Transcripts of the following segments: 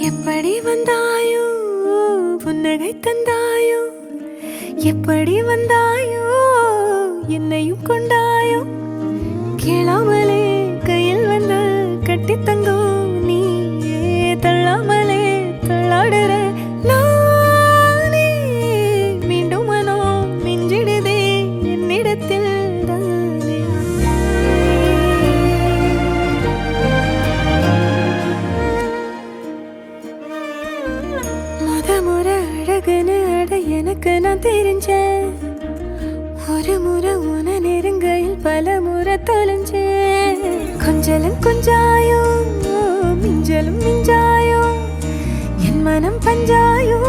எப்படி வந்தாயோ புன்னகை தந்தாயோ, எப்படி வந்தாயோ என்னையும் கொண்டாயோ, கேளாமலே கையில் வந்து கட்டி தங்கும் நீயே, தள்ளாமலே தள்ளாடுற நானே, மீண்டும் மனோ மிஞ்சிடுதே என்னிடத்தில் தானே. முறை அழகுன்னு அட எனக்கு நான் தெரிஞ்சேன், ஒரு முறை உன நெருங்கையில் பல முறை தொலைஞ்சேன். கொஞ்சலும் கொஞ்சாயோ மிஞ்சலும் மிஞ்சாயோ, என் மனம் பஞ்சாயோ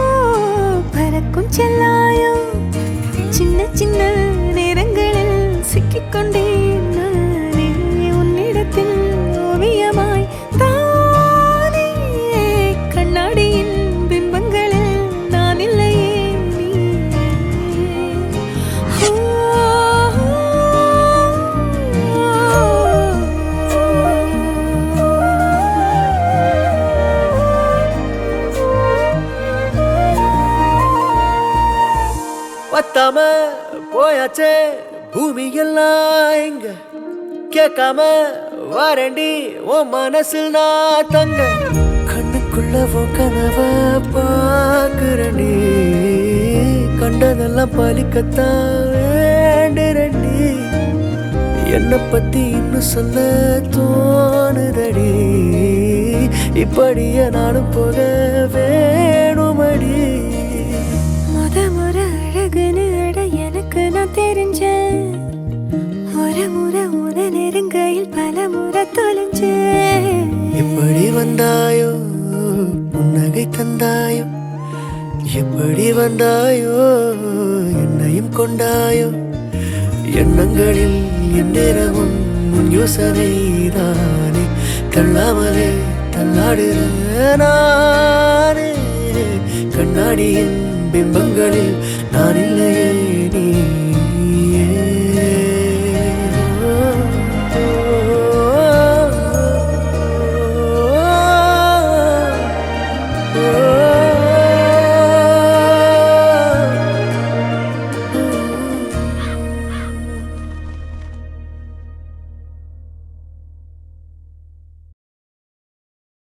பறக்கும் செல்லாயோ, சின்ன சின்ன நேரங்களில் சிக்கிக்கொண்டேன் நானே உன்னிடத்தில் ஓவியமாய் தானே. கண்ணாடியின் பிம்பங்களில் நான் இல்லையே பத்தாம போயாச்சே பூமி எல்லாம் இங்க, கேட்காம வாரண்டி உன் மனசில் நான் தங்க, கண்ணுக்குள்ள உன் கனவ பாக்குறண்டி, கண்டதெல்லாம் பலிக்கத்தான் வேண்டுறண்டி, என்னை பத்தி இன்னும் சொல்ல தோணுதடி, இப்படியே நானும் போக வேணுமடி. முறை அழகுன்னு அட எனக்கு நான் தெரிஞ்சேன், ஒரு முறை உன நெருங்கையில் பல முறை தொலைஞ்சேன். எப்படி வந்தாயோ புன்னகை தந்தாயோ, எப்படி வந்தாயோ என்னையும் கொண்டாயோ, எண்ணங்களில் எந்நேரமும் உன் யோசனை தானே, தள்ளாமலே தள்ளாடுற நானே, கண்ணாடியின் பிம்பங்களில் நான் இல்லையே நீ